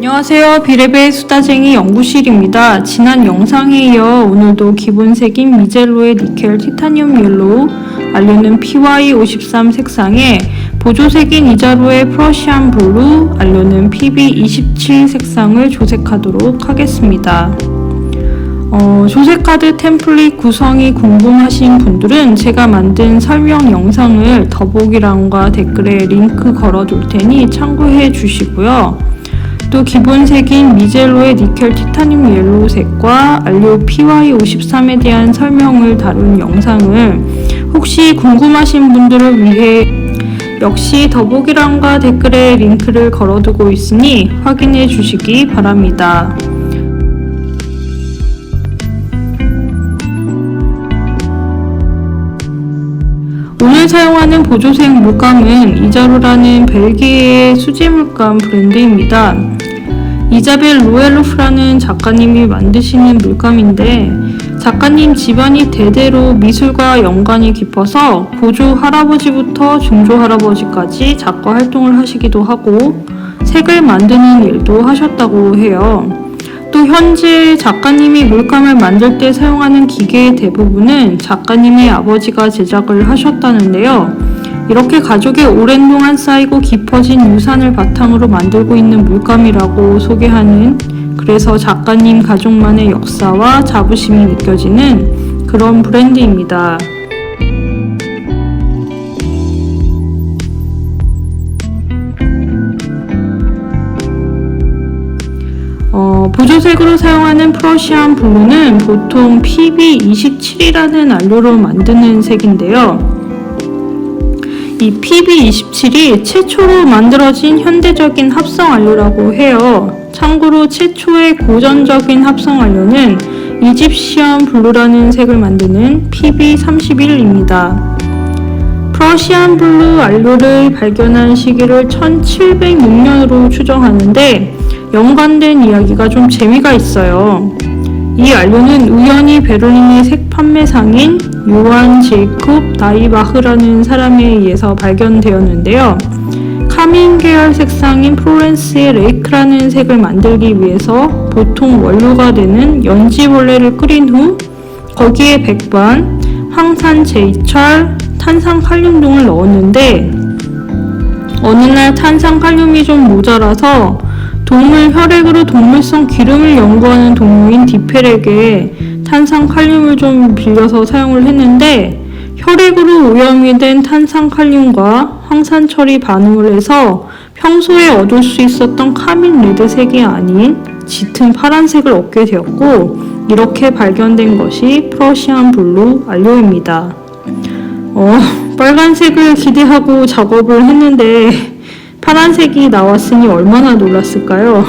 안녕하세요. 비레베의 수다쟁이 연구실입니다. 지난 영상에 이어 오늘도 기본색인 미젤로의 니켈 티타늄 옐로우, 알료는 PY53 색상에 보조색인 이자로의 프러시안 블루, 알료는 PB27 색상을 조색하도록 하겠습니다. 조색카드 템플릿 구성이 궁금하신 분들은 제가 만든 설명 영상을 더보기란과 댓글에 링크 걸어둘 테니 참고해 주시고요. 또 기본색인 미젤로의 니켈 티타늄 옐로우 색과 알료 PY53에 대한 설명을 다룬 영상을 혹시 궁금하신 분들을 위해 역시 더보기란과 댓글에 링크를 걸어두고 있으니 확인해 주시기 바랍니다. 오늘 사용하는 보조색 물감은 이자로라는 벨기에의 수제 물감 브랜드입니다. 이자벨 로엘로프라는 작가님이 만드시는 물감인데 작가님 집안이 대대로 미술과 연관이 깊어서 보조 할아버지부터 중조 할아버지까지 작가 활동을 하시기도 하고 색을 만드는 일도 하셨다고 해요. 또 현재 작가님이 물감을 만들 때 사용하는 기계의 대부분은 작가님의 아버지가 제작을 하셨다는데요. 이렇게 가족에 오랜 동안 쌓이고 깊어진 유산을 바탕으로 만들고 있는 물감이라고 소개하는, 그래서 작가님 가족만의 역사와 자부심이 느껴지는 그런 브랜드입니다. 보조색으로 사용하는 프러시안 블루는 보통 PB27이라는 알료로 만드는 색인데요. 이 PB27이 최초로 만들어진 현대적인 합성 알료라고 해요. 참고로 최초의 고전적인 합성 알료는 이집시언 블루라는 색을 만드는 PB31입니다. 프러시안 블루 알료를 발견한 시기를 1706년으로 추정하는데 연관된 이야기가 좀 재미가 있어요. 이 알료는 우연히 베를린의 색 판매상인 요한 제이콥 나이바흐라는 사람에 의해서 발견되었는데요. 카민 계열 색상인 플로렌스의 레이크라는 색을 만들기 위해서 보통 원료가 되는 연지벌레를 끓인 후 거기에 백반, 황산 제이철, 탄산칼륨 등을 넣었는데 어느 날 탄산칼륨이 좀 모자라서 동물 혈액으로 동물성 기름을 연구하는 동료인 디펠에게 탄산칼륨을 좀 빌려서 사용을 했는데 혈액으로 오염이 된 탄산칼륨과 황산철이 반응을 해서 평소에 얻을 수 있었던 카민 레드색이 아닌 짙은 파란색을 얻게 되었고 이렇게 발견된 것이 프러시안 블루 알료입니다. 빨간색을 기대하고 작업을 했는데 파란색이 나왔으니 얼마나 놀랐을까요?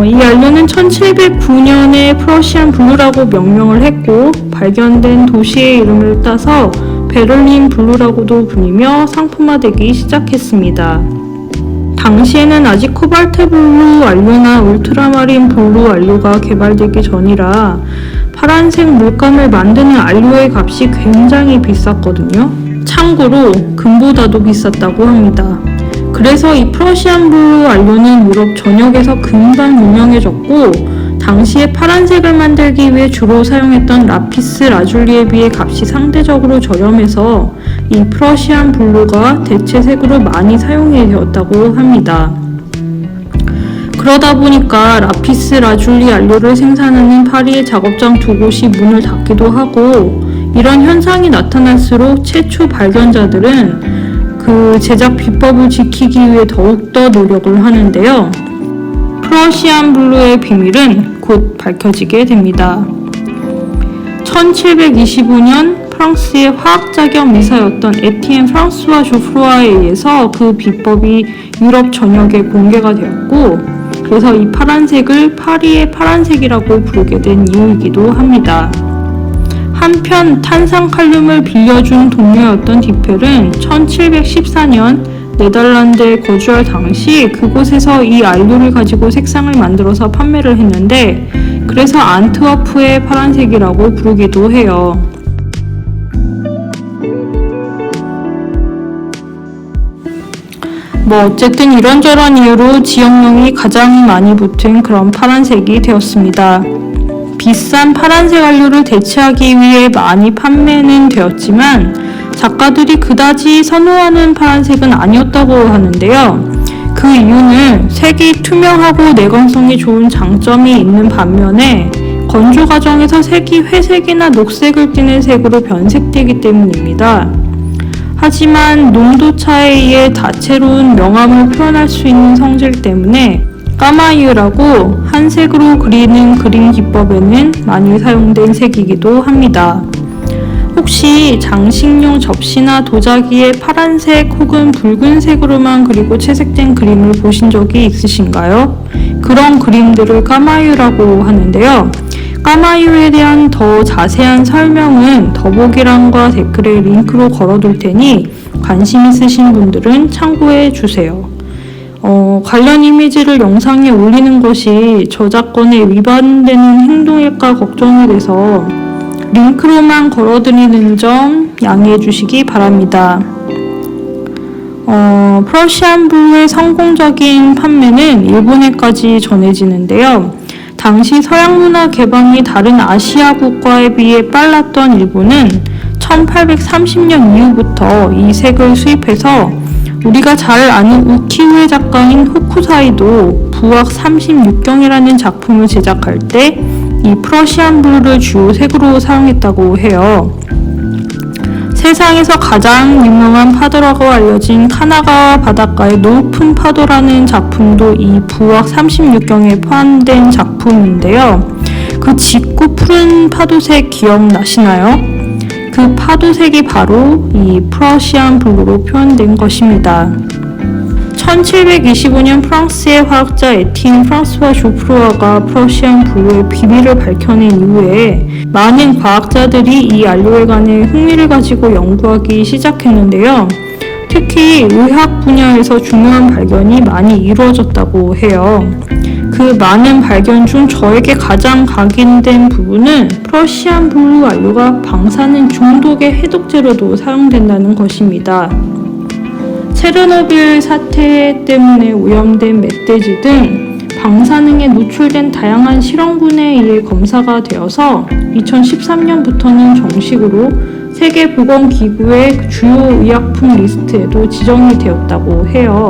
이 알료는 1709년에 프러시안 블루라고 명명을 했고 발견된 도시의 이름을 따서 베를린 블루라고도 불리며 상품화되기 시작했습니다. 당시에는 아직 코발트 블루 알료나 울트라마린 블루 알료가 개발되기 전이라 파란색 물감을 만드는 알료의 값이 굉장히 비쌌거든요. 참고로 금보다도 비쌌다고 합니다. 그래서 이 프러시안 블루 알료는 유럽 전역에서 금방 유명해졌고 당시에 파란색을 만들기 위해 주로 사용했던 라피스 라줄리에 비해 값이 상대적으로 저렴해서 이 프러시안 블루가 대체 색으로 많이 사용이 되었다고 합니다. 그러다 보니까 라피스 라줄리 알료를 생산하는 파리의 작업장 두 곳이 문을 닫기도 하고 이런 현상이 나타날수록 최초 발견자들은 그 제작 비법을 지키기 위해 더욱더 노력을 하는데요. 프러시안 블루의 비밀은 곧 밝혀지게 됩니다. 1725년 프랑스의 화학자 겸 의사였던 에티엔 프랑스와 조프로아에 의해서 그 비법이 유럽 전역에 공개가 되었고 그래서 이 파란색을 파리의 파란색이라고 부르게 된 이유이기도 합니다. 한편 탄산칼륨을 빌려준 동료였던 디펠은 1714년 네덜란드에 거주할 당시 그곳에서 이 알료를 가지고 색상을 만들어서 판매를 했는데 그래서 안트워프의 파란색이라고 부르기도 해요. 어쨌든 이런저런 이유로 지역명이 가장 많이 붙은 그런 파란색이 되었습니다. 비싼 파란색 안료를 대체하기 위해 많이 판매는 되었지만 작가들이 그다지 선호하는 파란색은 아니었다고 하는데요. 그 이유는 색이 투명하고 내광성이 좋은 장점이 있는 반면에 건조 과정에서 색이 회색이나 녹색을 띠는 색으로 변색되기 때문입니다. 하지만 농도 차이에 다채로운 명암을 표현할 수 있는 성질 때문에 까마이유라고 한색으로 그리는 그림 기법에는 많이 사용된 색이기도 합니다. 혹시 장식용 접시나 도자기에 파란색 혹은 붉은색으로만 그리고 채색된 그림을 보신 적이 있으신가요? 그런 그림들을 까마이유라고 하는데요. 까마이유에 대한 더 자세한 설명은 더보기란과 댓글에 링크로 걸어둘 테니 관심 있으신 분들은 참고해 주세요. 관련 이미지를 영상에 올리는 것이 저작권에 위반되는 행동일까 걱정이 돼서 링크로만 걸어드리는 점 양해해 주시기 바랍니다. 프러시안 블루의 성공적인 판매는 일본에까지 전해지는데요. 당시 서양 문화 개방이 다른 아시아 국가에 비해 빨랐던 일본은 1830년 이후부터 이 색을 수입해서 우리가 잘 아는 우키우에 작가인 후쿠사이도 부학 36경이라는 작품을 제작할 때 이 프러시안 블루를 주요 색으로 사용했다고 해요. 세상에서 가장 유명한 파도라고 알려진 카나가와 바닷가의 높은 파도라는 작품도 이 부학 36경에 포함된 작품인데요. 그 짙고 푸른 파도색 기억나시나요? 그 파도색이 바로 이 프러시안 블루로 표현된 것입니다. 1725년 프랑스의 화학자 에티enne 프랑스와 조프로아가 프러시안 블루의 비밀을 밝혀낸 이후에 많은 과학자들이 이 안료에 관해 흥미를 가지고 연구하기 시작했는데요. 특히 의학 분야에서 중요한 발견이 많이 이루어졌다고 해요. 그 많은 발견 중 저에게 가장 각인된 부분은 프러시안 블루 안료가 방사능 중독의 해독제로도 사용된다는 것입니다. 체르노빌 사태 때문에 오염된 멧돼지 등 방사능에 노출된 다양한 실험군에 의해 검사가 되어서 2013년부터는 정식으로 세계보건기구의 주요 의약품 리스트에도 지정이 되었다고 해요.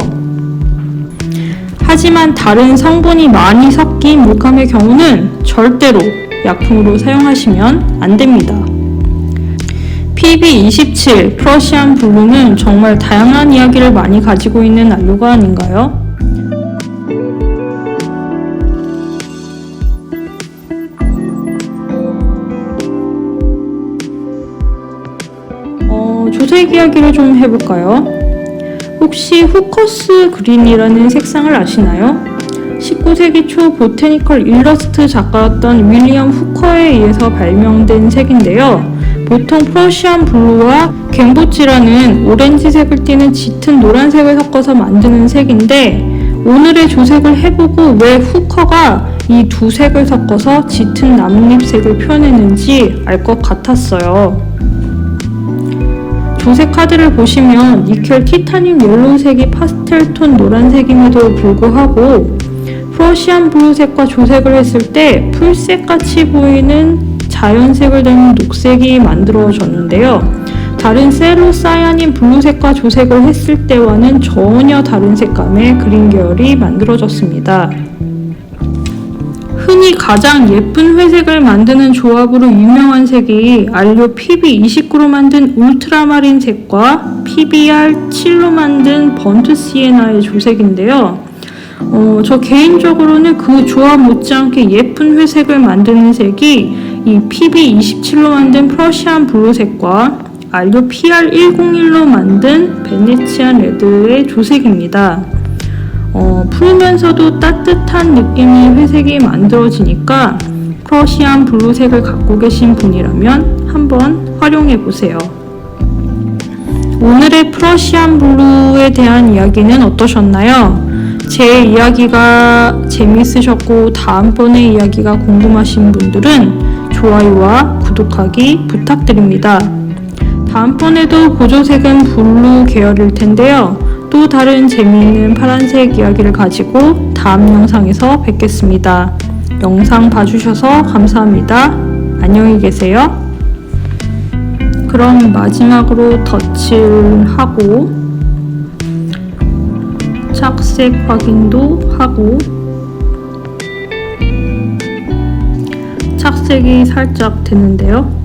하지만 다른 성분이 많이 섞인 물감의 경우는 절대로 약품으로 사용하시면 안 됩니다. PB27 프러시안 블루는 정말 다양한 이야기를 많이 가지고 있는 안료가 아닌가요? 조색 이야기를 좀 해볼까요? 혹시 후커스 그린이라는 색상을 아시나요? 19세기 초 보테니컬 일러스트 작가였던 윌리엄 후커에 의해서 발명된 색인데요. 보통 프러시안 블루와 갱보치라는 오렌지색을 띠는 짙은 노란색을 섞어서 만드는 색인데 오늘의 조색을 해보고 왜 후커가 이 두 색을 섞어서 짙은 나뭇잎색을 표현했는지 알 것 같았어요. 조색 카드를 보시면 니켈 티타늄 옐로우색이 파스텔톤 노란색임에도 불구하고 프러시안 블루색과 조색을 했을 때 풀색같이 보이는 자연색을 닮은 녹색이 만들어졌는데요. 다른 셀로사야닌 블루색과 조색을 했을 때와는 전혀 다른 색감의 그린 계열이 만들어졌습니다. 흔히 가장 예쁜 회색을 만드는 조합으로 유명한 색이 안료 PB29로 만든 울트라마린 색과 PBR7로 만든 번트 시에나의 조색인데요. 저 개인적으로는 그 조합 못지않게 예쁜 회색을 만드는 색이 이 PB27로 만든 프러시안 블루색과 안료 PR101로 만든 베네치안 레드의 조색입니다. 푸르면서도 따뜻한 느낌의 회색이 만들어지니까 프러시안 블루색을 갖고 계신 분이라면 한번 활용해 보세요. 오늘의 프러시안 블루에 대한 이야기는 어떠셨나요? 제 이야기가 재미있으셨고 다음번의 이야기가 궁금하신 분들은 좋아요와 구독하기 부탁드립니다. 다음번에도 보조색은 블루 계열일 텐데요. 또 다른 재미있는 파란색 이야기를 가지고 다음 영상에서 뵙겠습니다. 영상 봐주셔서 감사합니다. 안녕히 계세요. 그럼 마지막으로 덧칠 하고 착색 확인도 하고 착색이 살짝 됐는데요.